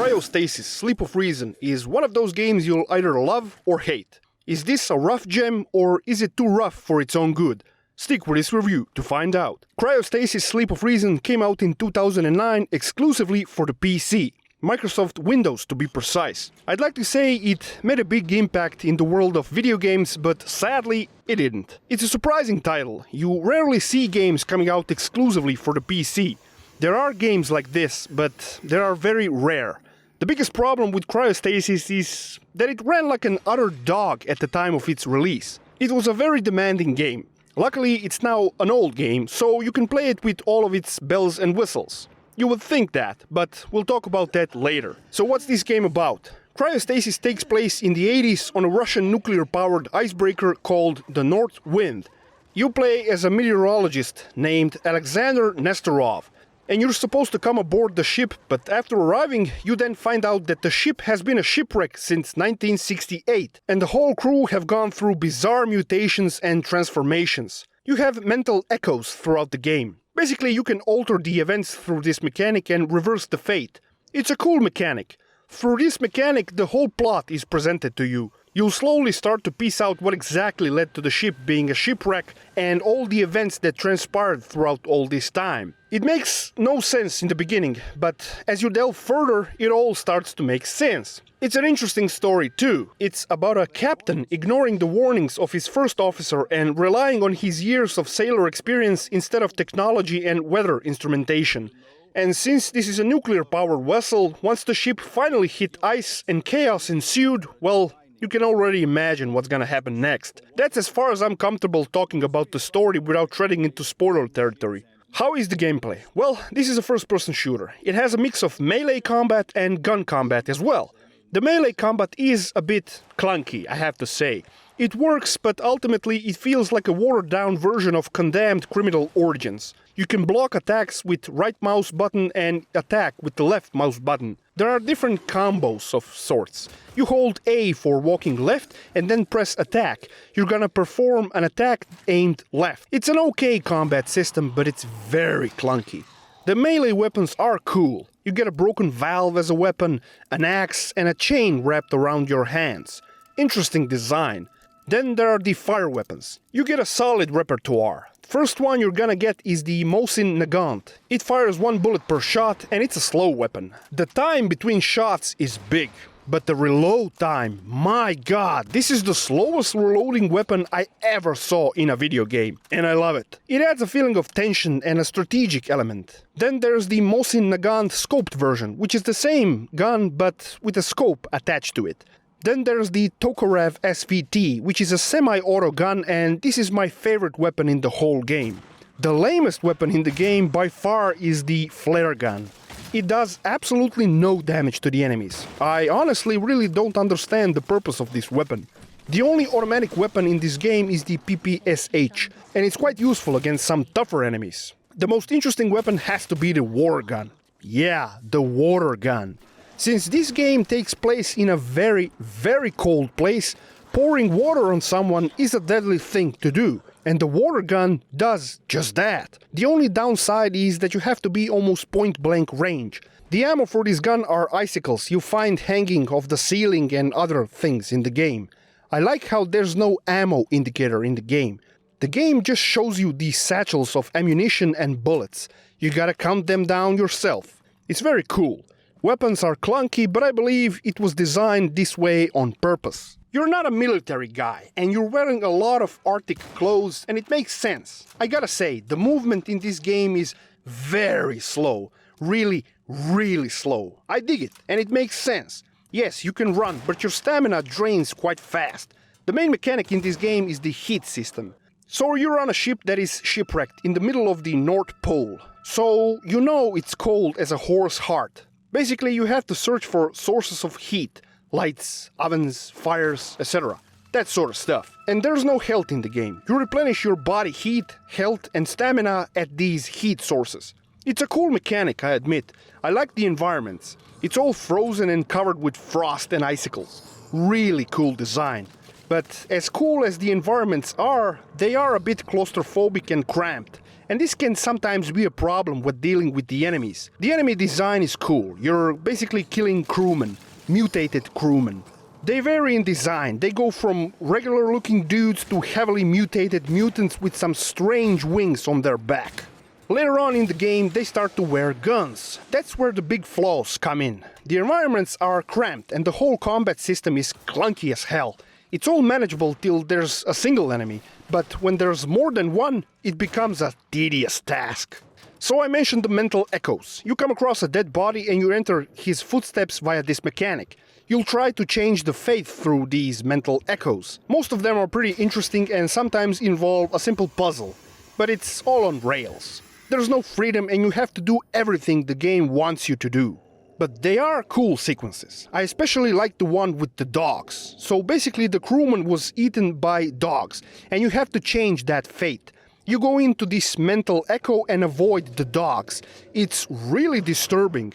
Cryostasis Sleep of Reason is one of those games you'll either love or hate. Is this a rough gem or is it too rough for its own good? Stick with this review to find out. Cryostasis Sleep of Reason came out in 2009 exclusively for the PC. Microsoft Windows to be precise. I'd like to say it made a big impact in the world of video games, but sadly it didn't. It's a surprising title. You rarely see games coming out exclusively for the PC. There are games like this, but they are very rare. The biggest problem with Cryostasis is that it ran like an utter dog at the time of its release. It was a very demanding game. Luckily, it's now an old game, so you can play it with all of its bells and whistles. You would think that, but we'll talk about that later. So what's this game about? Cryostasis takes place in the 80s on a Russian nuclear-powered icebreaker called the North Wind. You play as a meteorologist named Alexander Nestorov, and you're supposed to come aboard the ship, but after arriving, you then find out that the ship has been a shipwreck since 1968, and the whole crew have gone through bizarre mutations and transformations. You have mental echoes throughout the game. Basically, you can alter the events through this mechanic and reverse the fate. It's a cool mechanic. Through this mechanic, the whole plot is presented to you. You'll slowly start to piece out what exactly led to the ship being a shipwreck and all the events that transpired throughout all this time. It makes no sense in the beginning, but as you delve further, it all starts to make sense. It's an interesting story too. It's about a captain ignoring the warnings of his first officer and relying on his years of sailor experience instead of technology and weather instrumentation. And since this is a nuclear-powered vessel, once the ship finally hit ice and chaos ensued, well, you can already imagine what's gonna happen next. That's as far as I'm comfortable talking about the story without treading into spoiler territory. How is the gameplay? Well, this is a first-person shooter. It has a mix of melee combat and gun combat as well. The melee combat is a bit clunky, I have to say. It works, but ultimately it feels like a watered-down version of Condemned Criminal Origins. You can block attacks with right mouse button and attack with the left mouse button. There are different combos of sorts. You hold A for walking left and then press attack. You're gonna perform an attack aimed left. It's an okay combat system, but it's very clunky. The melee weapons are cool. You get a broken valve as a weapon, an axe and a chain wrapped around your hands. Interesting design. Then there are the fire weapons. You get a solid repertoire. First one you're gonna get is the Mosin Nagant. It fires one bullet per shot and it's a slow weapon. The time between shots is big, but the reload time, my god, this is the slowest reloading weapon I ever saw in a video game, and I love it. It adds a feeling of tension and a strategic element. Then there's the Mosin Nagant scoped version, which is the same gun but with a scope attached to it. Then there's the Tokarev SVT, which is a semi-auto gun, and this is my favorite weapon in the whole game. The lamest weapon in the game by far is the flare gun. It does absolutely no damage to the enemies. I honestly really don't understand the purpose of this weapon. The only automatic weapon in this game is the PPSH, and it's quite useful against some tougher enemies. The most interesting weapon has to be the water gun. Yeah, the water gun. Since this game takes place in a very, very cold place, pouring water on someone is a deadly thing to do, and the water gun does just that. The only downside is that you have to be almost point-blank range. The ammo for this gun are icicles you find hanging off the ceiling and other things in the game. I like how there's no ammo indicator in the game. The game just shows you these satchels of ammunition and bullets. You gotta count them down yourself. It's very cool. Weapons are clunky, but I believe it was designed this way on purpose. You're not a military guy, and you're wearing a lot of Arctic clothes, and it makes sense. I gotta say, the movement in this game is very slow. Really, really slow. I dig it, and it makes sense. Yes, you can run, but your stamina drains quite fast. The main mechanic in this game is the heat system. So you're on a ship that is shipwrecked in the middle of the North Pole. So you know it's cold as a horse heart. Basically, you have to search for sources of heat, lights, ovens, fires, etc. That sort of stuff. And there's no health in the game. You replenish your body heat, health and stamina at these heat sources. It's a cool mechanic, I admit. I like the environments. It's all frozen and covered with frost and icicles. Really cool design. But as cool as the environments are, they are a bit claustrophobic and cramped. and this can sometimes be a problem when dealing with the enemies. The enemy design is cool. You're basically killing crewmen, mutated crewmen. They vary in design. They go from regular looking dudes to heavily mutated mutants with some strange wings on their back. Later on in the game, they start to wear guns. That's where the big flaws come in. The environments are cramped and the whole combat system is clunky as hell. It's all manageable till there's a single enemy, but when there's more than one, it becomes a tedious task. So I mentioned the mental echoes. You come across a dead body and you enter his footsteps via this mechanic. You'll try to change the fate through these mental echoes. Most of them are pretty interesting and sometimes involve a simple puzzle, but it's all on rails. There's no freedom and you have to do everything the game wants you to do. But they are cool sequences. I especially like the one with the dogs. So basically the crewman was eaten by dogs and you have to change that fate. You go into this mental echo and avoid the dogs. It's really disturbing.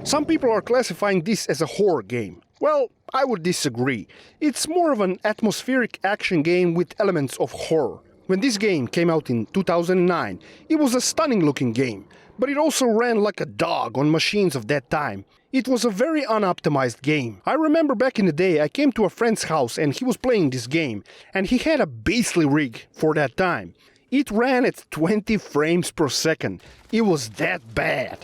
Some people are classifying this as a horror game. Well, I would disagree. It's more of an atmospheric action game with elements of horror. When this game came out in 2009, it was a stunning looking game, but it also ran like a dog on machines of that time. It was a very unoptimized game. I remember back in the day I came to a friend's house and he was playing this game, and he had a beastly rig for that time. It ran at 20 frames per second. It was that bad.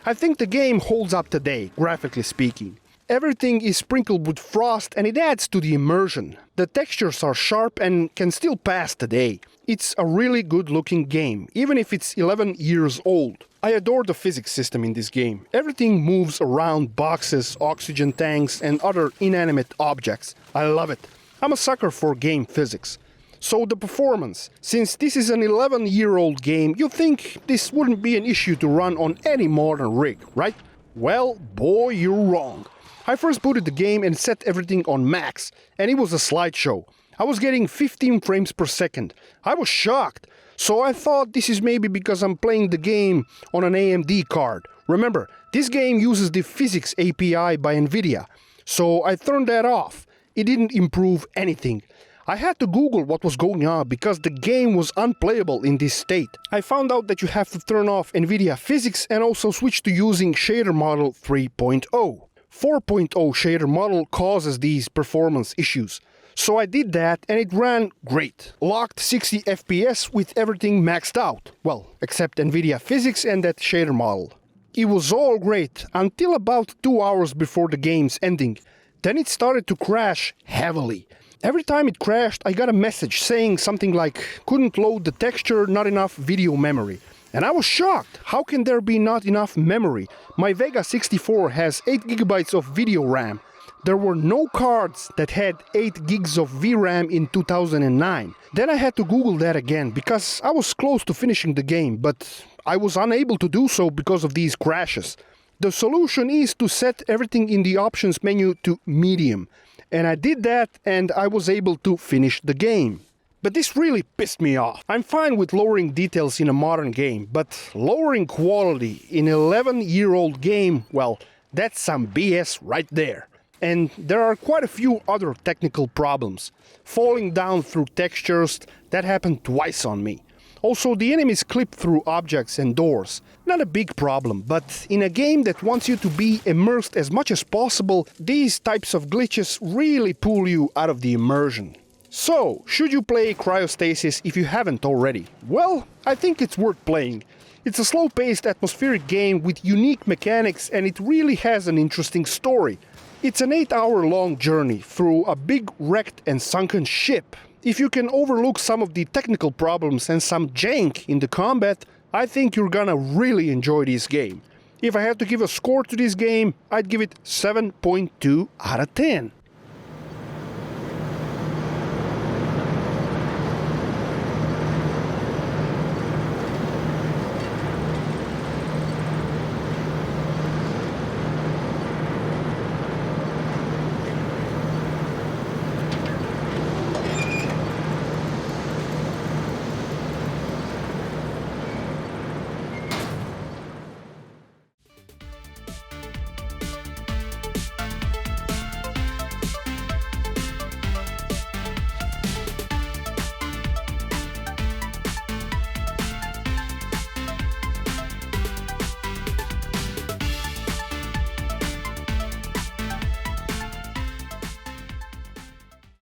I think the game holds up today, graphically speaking. Everything is sprinkled with frost and it adds to the immersion. The textures are sharp and can still pass today. It's a really good looking game, even if it's 11 years old. I adore the physics system in this game. Everything moves around boxes, oxygen tanks and other inanimate objects. I love it. I'm a sucker for game physics. So the performance. Since this is an 11-year-old game, you'd think this wouldn't be an issue to run on any modern rig, right? Well, boy, you're wrong. I first booted the game and set everything on max, and it was a slideshow. I was getting 15 frames per second. I was shocked. So I thought this is maybe because I'm playing the game on an AMD card. Remember, this game uses the physics API by NVIDIA. So I turned that off. It didn't improve anything. I had to Google what was going on because the game was unplayable in this state. I found out that you have to turn off NVIDIA physics and also switch to using shader model 3.0. 4.0 shader model causes these performance issues. So I did that and it ran great. Locked 60 FPS with everything maxed out. Well, except NVIDIA physics and that shader model. It was all great until about 2 hours before the game's ending. Then it started to crash heavily. Every time it crashed, I got a message saying something like, couldn't load the texture, not enough video memory. And I was shocked. How can there be not enough memory? My Vega 64 has 8 GB of video RAM. There were no cards that had 8 gigs of VRAM in 2009. Then I had to Google that again because I was close to finishing the game, but I was unable to do so because of these crashes. The solution is to set everything in the options menu to medium. And I did that and I was able to finish the game. But this really pissed me off. I'm fine with lowering details in a modern game, but lowering quality in an 11-year-old game, well, that's some BS right there. And there are quite a few other technical problems. Falling down through textures, that happened twice on me. Also, the enemies clip through objects and doors. Not a big problem, but in a game that wants you to be immersed as much as possible, these types of glitches really pull you out of the immersion. So, should you play Cryostasis if you haven't already? Well, I think it's worth playing. It's a slow-paced atmospheric game with unique mechanics and it really has an interesting story. It's an 8-hour-long journey through a big wrecked and sunken ship. If you can overlook some of the technical problems and some jank in the combat, I think you're gonna really enjoy this game. If I had to give a score to this game, I'd give it 7.2 out of 10.